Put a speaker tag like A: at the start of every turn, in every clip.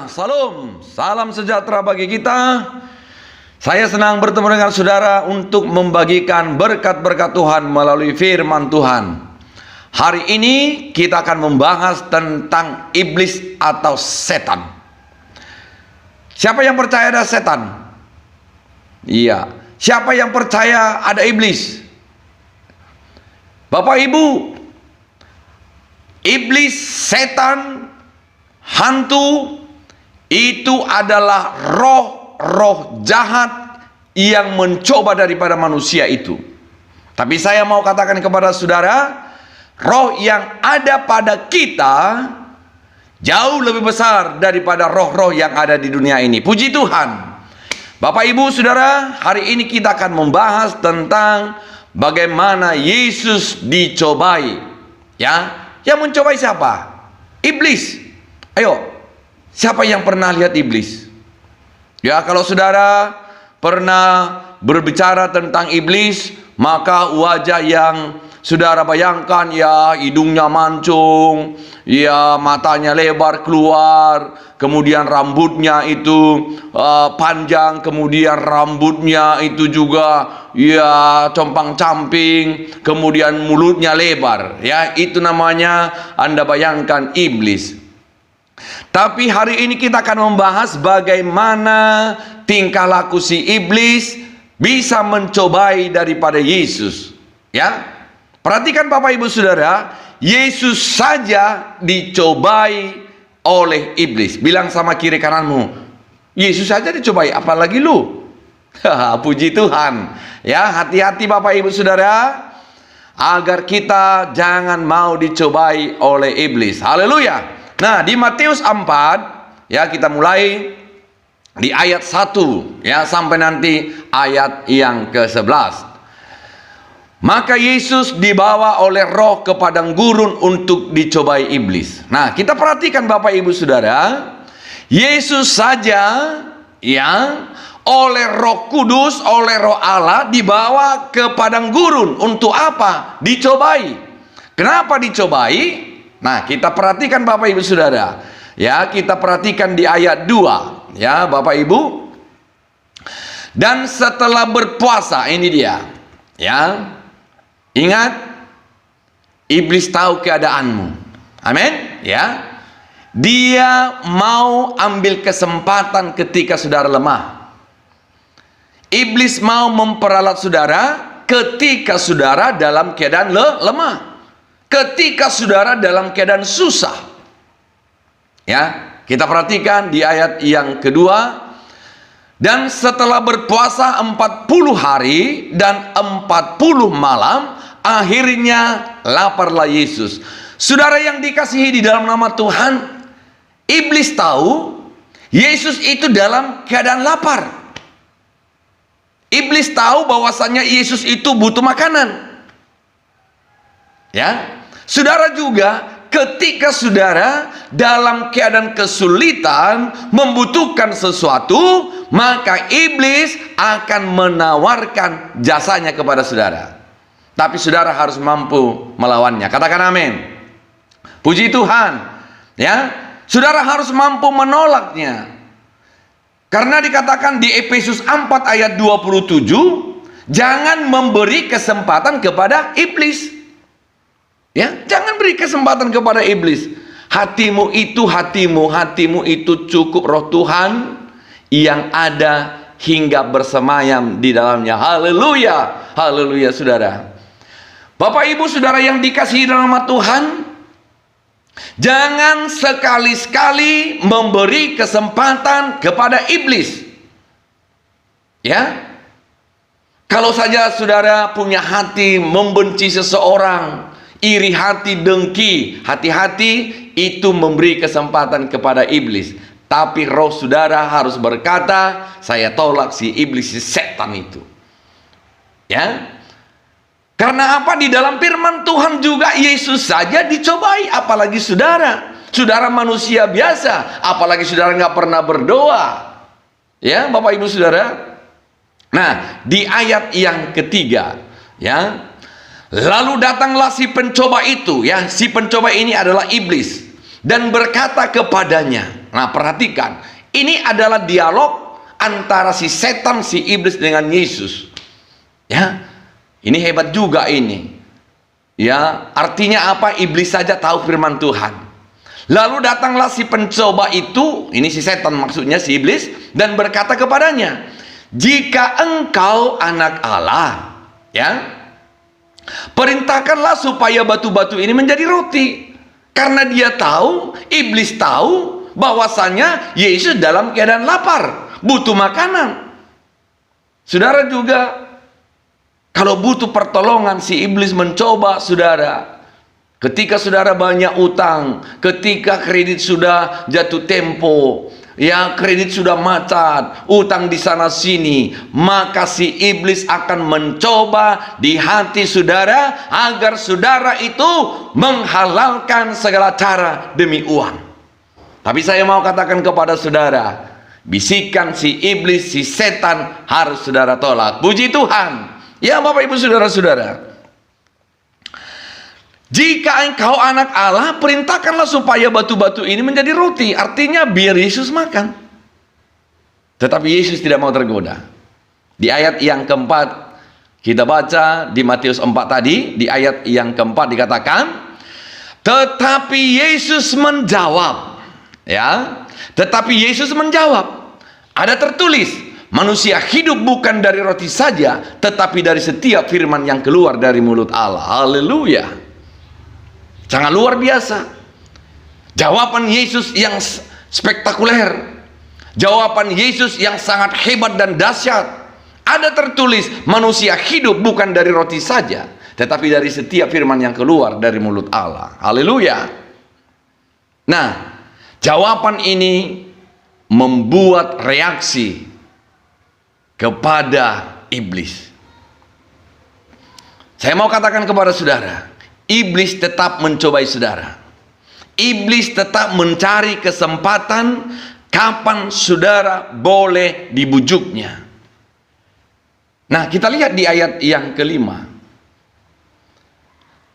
A: Salam, salam sejahtera bagi kita. Saya senang bertemu dengan saudara untuk membagikan berkat-berkat Tuhan melalui firman Tuhan. Hari ini kita akan membahas tentang iblis atau setan. Siapa yang percaya ada setan? Iya. Siapa yang percaya ada iblis? Bapak Ibu, iblis, setan, hantu itu adalah roh jahat yang mencoba daripada manusia itu. Tapi saya mau katakan kepada saudara, roh yang ada pada kita jauh lebih besar daripada roh-roh yang ada di dunia ini. Puji Tuhan. Bapak Ibu Saudara, hari ini kita akan membahas tentang bagaimana Yesus dicobai. Ya, yang mencobai siapa? Iblis. Ayo, siapa yang pernah lihat iblis? Ya, kalau saudara pernah berbicara tentang iblis, maka wajah yang saudara bayangkan, ya hidungnya mancung, ya matanya lebar keluar, kemudian rambutnya itu panjang, kemudian rambutnya itu juga ya compang-camping, kemudian mulutnya lebar. Ya, itu namanya Anda bayangkan iblis. Tapi hari ini kita akan membahas bagaimana tingkah laku si iblis bisa mencobai daripada Yesus. Ya, perhatikan Bapak Ibu Saudara, Yesus saja dicobai oleh iblis. Bilang sama kiri kananmu, Yesus saja dicobai, apalagi lu. Puji Tuhan. Ya, hati-hati Bapak Ibu Saudara, agar kita jangan mau dicobai oleh iblis. Haleluya. Nah, di Matius 4, ya kita mulai di ayat 1 ya sampai nanti ayat yang ke-11. Maka Yesus dibawa oleh roh ke padang gurun untuk dicobai iblis. Nah, kita perhatikan Bapak Ibu Saudara, Yesus saja ya oleh Roh Kudus, oleh Roh Allah dibawa ke padang gurun untuk apa? Dicobai. Kenapa dicobai? Nah, kita perhatikan Bapak Ibu Saudara. Ya, kita perhatikan di ayat 2. Ya, Bapak Ibu. Dan setelah berpuasa, ini dia. Ya. Ingat, iblis tahu keadaanmu. Amin. Ya. Dia mau ambil kesempatan ketika saudara lemah. Iblis mau memperalat saudara ketika saudara dalam keadaan lemah. Ketika saudara dalam keadaan susah. Ya, kita perhatikan di ayat yang kedua. Dan setelah berpuasa 40 hari dan 40 malam, akhirnya laparlah Yesus. Saudara yang dikasihi di dalam nama Tuhan, iblis tahu Yesus itu dalam keadaan lapar. Iblis tahu bahwasanya Yesus itu butuh makanan. Ya, saudara juga ketika saudara dalam keadaan kesulitan membutuhkan sesuatu, maka iblis akan menawarkan jasanya kepada saudara. Tapi saudara harus mampu melawannya. Katakan amin. Puji Tuhan. Ya, saudara harus mampu menolaknya. Karena dikatakan di Efesus 4 ayat 27, jangan memberi kesempatan kepada iblis. Ya, jangan beri kesempatan kepada iblis. Hatimu itu cukup roh Tuhan yang ada hingga bersemayam di dalamnya. Haleluya. Haleluya saudara. Bapak Ibu Saudara yang dikasihi dalam nama Tuhan, jangan sekali-sekali memberi kesempatan kepada iblis. Ya. Kalau saja saudara punya hati membenci seseorang, iri hati, dengki, hati-hati itu memberi kesempatan kepada iblis. Tapi roh saudara harus berkata, saya tolak si iblis, si setan itu. Ya. Karena apa? Di dalam firman Tuhan juga Yesus saja dicobai, apalagi saudara. Saudara manusia biasa, apalagi saudara nggak pernah berdoa. Ya, Bapak Ibu Saudara. Nah, di ayat yang ketiga, ya. Lalu datanglah si pencoba itu, ya, si pencoba ini adalah iblis, dan berkata kepadanya. Nah, perhatikan, ini adalah dialog antara si setan, si iblis dengan Yesus. Ya, ini hebat juga ini. Ya, artinya apa? Iblis saja tahu firman Tuhan. Lalu datanglah si pencoba itu, ini si setan maksudnya, si iblis, dan berkata kepadanya, jika engkau anak Allah, ya, perintahkanlah supaya batu-batu ini menjadi roti. Karena dia tahu, iblis tahu bahwasanya Yesus dalam keadaan lapar, butuh makanan. Saudara juga, kalau butuh pertolongan, si iblis mencoba saudara. Ketika saudara banyak utang, ketika kredit sudah jatuh tempo, ya, kredit sudah macet, utang di sana sini, maka si iblis akan mencoba di hati saudara agar saudara itu menghalalkan segala cara demi uang. Tapi saya mau katakan kepada saudara, bisikan si iblis, si setan harus saudara tolak. Puji Tuhan. Ya Bapak Ibu saudara-saudara, jika engkau anak Allah, perintahkanlah supaya batu-batu ini menjadi roti. Artinya biar Yesus makan. Tetapi Yesus tidak mau tergoda. Di ayat yang keempat, kita baca di Matius 4 tadi, di ayat yang keempat dikatakan, tetapi Yesus menjawab. Ya, tetapi Yesus menjawab. Ada tertulis, manusia hidup bukan dari roti saja, tetapi dari setiap firman yang keluar dari mulut Allah. Haleluya. Sangat luar biasa. Jawaban Yesus yang spektakuler. Jawaban Yesus yang sangat hebat dan dahsyat. Ada tertulis, manusia hidup bukan dari roti saja, tetapi dari setiap firman yang keluar dari mulut Allah. Haleluya. Nah, jawaban ini membuat reaksi kepada iblis. Saya mau katakan kepada saudara, iblis tetap mencobai saudara. Iblis tetap mencari kesempatan kapan saudara boleh dibujuknya. Nah, kita lihat di ayat yang kelima.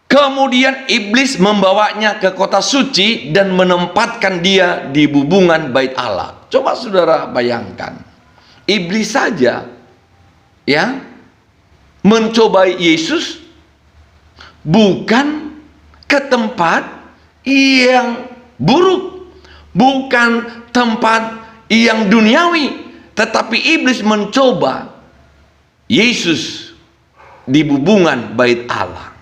A: Kemudian iblis membawanya ke kota suci dan menempatkan dia di bubungan bait Allah. Coba saudara bayangkan, iblis saja ya mencobai Yesus, bukan ke tempat yang buruk, bukan tempat yang duniawi, tetapi iblis mencoba Yesus di bubungan bait Allah.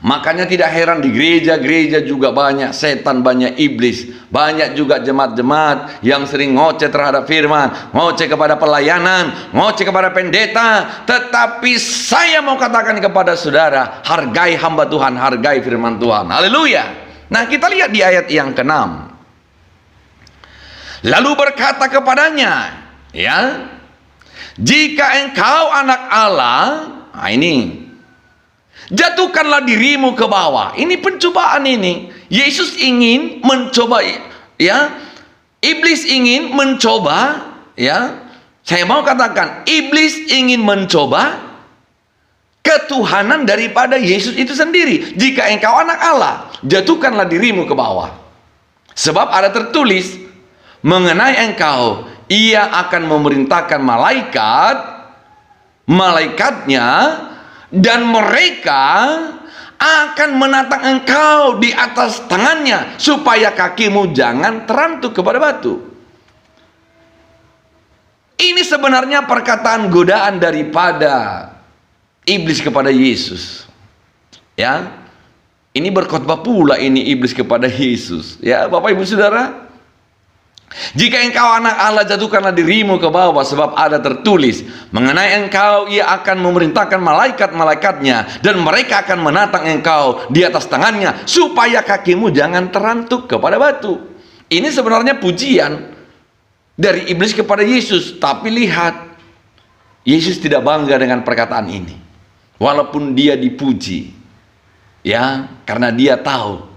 A: Makanya tidak heran di gereja-gereja juga banyak setan, banyak iblis, banyak juga jemaat-jemaat yang sering ngoceh terhadap firman, ngoceh kepada pelayanan, ngoceh kepada pendeta. Tetapi saya mau katakan kepada saudara, hargai hamba Tuhan, hargai firman Tuhan. Haleluya. Nah, kita lihat di ayat yang ke-6. Lalu berkata kepadanya, ya, jika engkau anak Allah, nah ini, jatuhkanlah dirimu ke bawah. Ini pencobaan ini. Yesus ingin mencoba, ya. Iblis ingin mencoba, ya. Saya mau katakan, iblis ingin mencoba ketuhanan daripada Yesus itu sendiri. Jika engkau anak Allah, jatuhkanlah dirimu ke bawah. Sebab ada tertulis mengenai engkau, ia akan memerintahkan malaikatnya, dan mereka akan menatang engkau di atas tangannya, supaya kakimu jangan terantuk kepada batu. Ini sebenarnya perkataan godaan daripada iblis kepada Yesus. Ya, ini berkhotbah pula ini iblis kepada Yesus. Ya, Bapak Ibu Saudara, jika engkau anak Allah, jatuhkanlah dirimu ke bawah, sebab ada tertulis mengenai engkau, ia akan memerintahkan malaikat-malaikatnya, dan mereka akan menatang engkau di atas tangannya, supaya kakimu jangan terantuk kepada batu. Ini sebenarnya pujian dari iblis kepada Yesus. Tapi lihat, Yesus tidak bangga dengan perkataan ini, walaupun dia dipuji, ya, karena dia tahu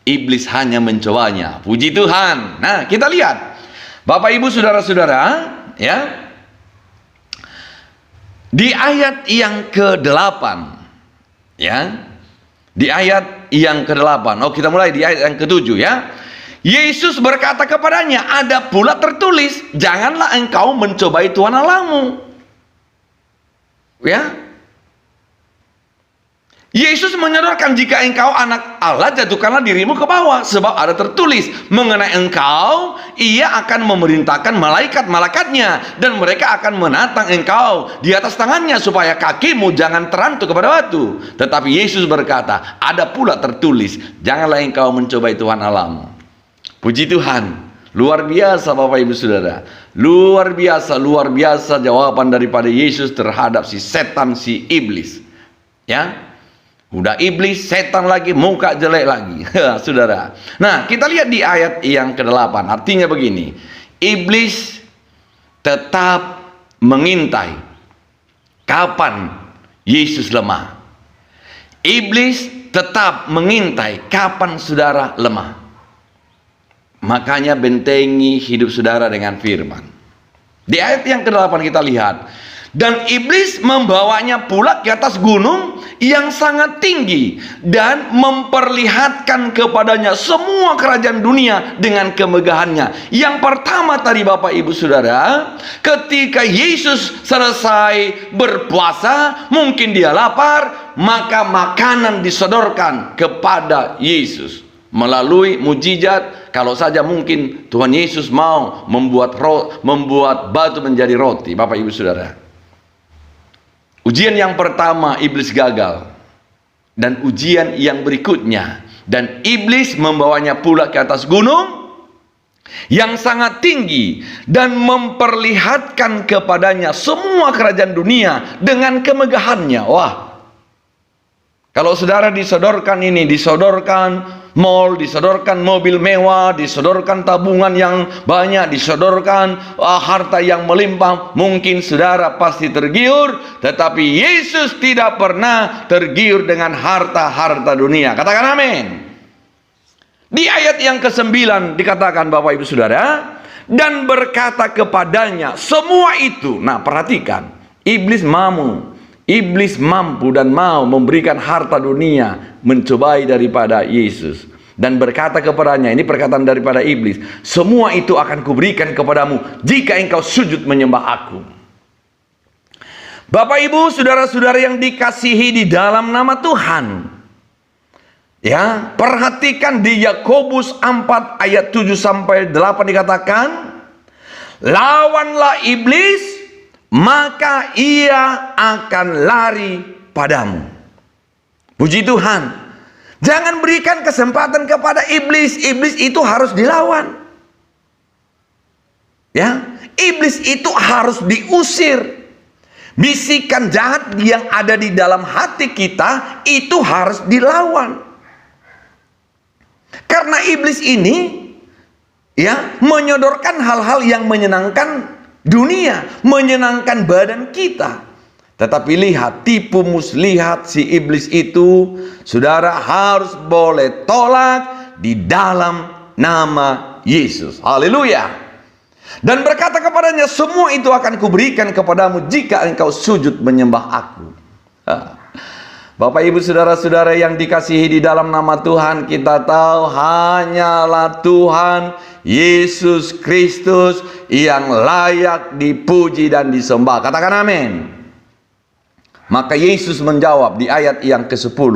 A: iblis hanya mencobanya. Puji Tuhan. Nah, kita lihat, Bapak Ibu saudara-saudara, ya, di ayat yang ke-8, ya, di ayat yang ke-8. Oh, kita mulai di ayat yang ke-7, ya. Yesus berkata kepadanya, ada pula tertulis, janganlah engkau mencobai Tuhan Allahmu. Ya, Yesus menyodorkan, jika engkau anak Allah, jatuhkanlah dirimu ke bawah, sebab ada tertulis mengenai engkau, ia akan memerintahkan malaikat-malaikatnya, dan mereka akan menatang engkau di atas tangannya, supaya kakimu jangan terantuk kepada batu. Tetapi Yesus berkata, ada pula tertulis, janganlah engkau mencobai Tuhan Allahmu. Puji Tuhan, luar biasa Bapak Ibu Saudara, luar biasa jawaban daripada Yesus terhadap si setan, si iblis. Ya, udah iblis, setan lagi, muka jelek lagi. Saudara. Nah, kita lihat di ayat yang ke-8. Artinya begini. Iblis tetap mengintai kapan Yesus lemah. Iblis tetap mengintai kapan saudara lemah. Makanya bentengi hidup saudara dengan firman. Di ayat yang ke-8 kita lihat, dan iblis membawanya pula ke atas gunung yang sangat tinggi dan memperlihatkan kepadanya semua kerajaan dunia dengan kemegahannya. Yang pertama tadi Bapak Ibu Saudara, ketika Yesus selesai berpuasa, mungkin dia lapar, maka makanan disodorkan kepada Yesus melalui mujizat. Kalau saja mungkin Tuhan Yesus mau membuat batu menjadi roti. Bapak Ibu Saudara, ujian yang pertama iblis gagal, dan ujian yang berikutnya, dan iblis membawanya pula ke atas gunung yang sangat tinggi dan memperlihatkan kepadanya semua kerajaan dunia dengan kemegahannya. Wah, kalau saudara disodorkan ini, disodorkan mall, disodorkan mobil mewah, disodorkan tabungan yang banyak, disodorkan harta yang melimpah, mungkin saudara pasti tergiur. Tetapi Yesus tidak pernah tergiur dengan harta-harta dunia. Katakan amin. Di ayat yang ke-9 dikatakan Bapak Ibu Saudara, dan berkata kepadanya semua itu. Nah, perhatikan, iblis mampu dan mau memberikan harta dunia, mencobai daripada Yesus, dan berkata kepadanya, ini perkataan daripada iblis, semua itu akan kuberikan kepadamu jika engkau sujud menyembah aku. Bapak Ibu saudara-saudara yang dikasihi di dalam nama Tuhan, ya, perhatikan di Yakobus 4 ayat 7 sampai 8 dikatakan, lawanlah iblis, maka ia akan lari padamu. Puji Tuhan. Jangan berikan kesempatan kepada iblis. Iblis itu harus dilawan. Ya, iblis itu harus diusir. Bisikan jahat yang ada di dalam hati kita itu harus dilawan. Karena iblis ini, ya, menyodorkan hal-hal yang menyenangkan dunia, menyenangkan badan kita. Tetapi lihat, tipu muslihat si iblis itu, saudara harus boleh tolak di dalam nama Yesus. Haleluya. Dan berkata kepadanya, semua itu akan kuberikan kepadamu jika engkau sujud menyembah aku. Bapak Ibu saudara-saudara yang dikasihi di dalam nama Tuhan, kita tahu hanyalah Tuhan Yesus Kristus yang layak dipuji dan disembah. Katakan amin. Maka Yesus menjawab di ayat yang ke-10.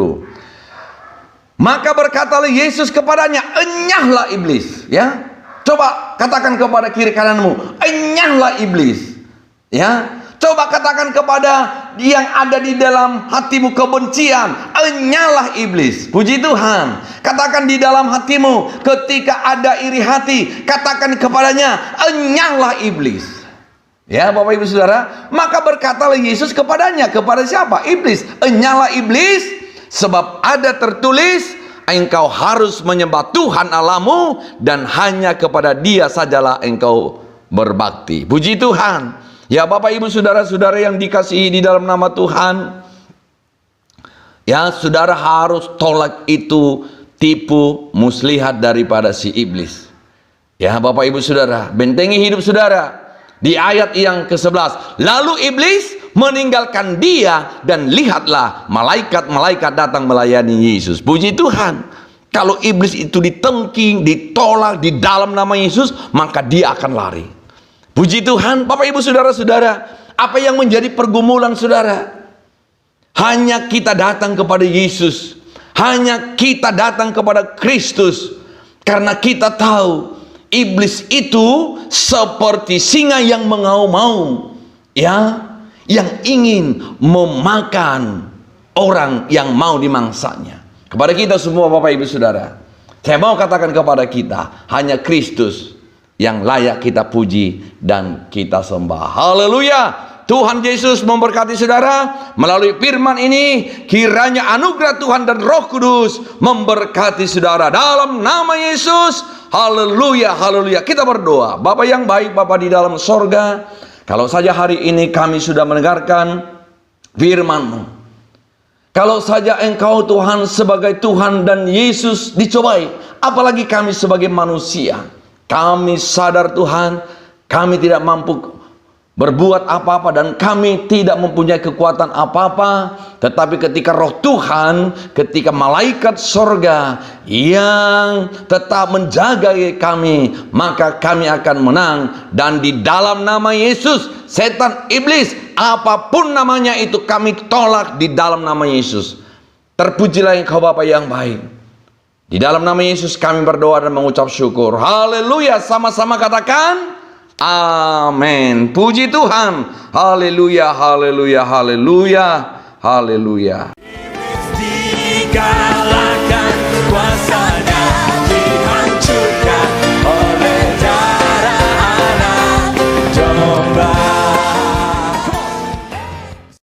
A: Maka berkatalah Yesus kepadanya, enyahlah iblis. Ya, coba katakan kepada kiri kananmu, enyahlah iblis. Ya, coba katakan kepada yang ada di dalam hatimu kebencian, enyahlah iblis. Puji Tuhan. Katakan di dalam hatimu ketika ada iri hati, katakan kepadanya, enyahlah iblis. Ya Bapak Ibu Saudara, maka berkatalah Yesus kepadanya, kepada siapa? Iblis. Enyahlah iblis, sebab ada tertulis, engkau harus menyembah Tuhan Allahmu, dan hanya kepada Dia sajalah engkau berbakti. Puji Tuhan. Ya Bapak Ibu Saudara-saudara yang dikasihi di dalam nama Tuhan, ya, saudara harus tolak itu tipu muslihat daripada si iblis. Ya Bapak Ibu Saudara, bentengi hidup saudara. Di ayat yang ke-11, lalu iblis meninggalkan dia, dan lihatlah malaikat-malaikat datang melayani Yesus. Puji Tuhan. Kalau iblis itu ditengking, ditolak di dalam nama Yesus, maka dia akan lari. Puji Tuhan, Bapak Ibu Saudara-saudara, apa yang menjadi pergumulan saudara? Hanya kita datang kepada Yesus, hanya kita datang kepada Kristus, karena kita tahu iblis itu seperti singa yang mengaum-ngaum, ya, yang ingin memakan orang yang mau dimangsanya. Kepada kita semua Bapak Ibu Saudara, saya mau katakan kepada kita, hanya Kristus yang layak kita puji dan kita sembah. Haleluya. Tuhan Yesus memberkati saudara melalui firman ini. Kiranya anugerah Tuhan dan Roh Kudus memberkati saudara dalam nama Yesus. Haleluya, haleluya. Kita berdoa. Bapa yang baik, Bapa di dalam sorga, kalau saja hari ini kami sudah mendengarkan firman-Mu, kalau saja Engkau Tuhan sebagai Tuhan dan Yesus dicobai, apalagi kami sebagai manusia, kami sadar Tuhan, kami tidak mampu berbuat apa-apa dan kami tidak mempunyai kekuatan apa-apa. Tetapi ketika Roh Tuhan, ketika malaikat sorga yang tetap menjaga kami, maka kami akan menang. Dan di dalam nama Yesus, setan, iblis, apapun namanya itu, kami tolak di dalam nama Yesus. Terpujilah Engkau Bapa yang baik. Di dalam nama Yesus kami berdoa dan mengucap syukur. Haleluya. Sama-sama katakan amin. Puji Tuhan. Haleluya, haleluya, haleluya, haleluya.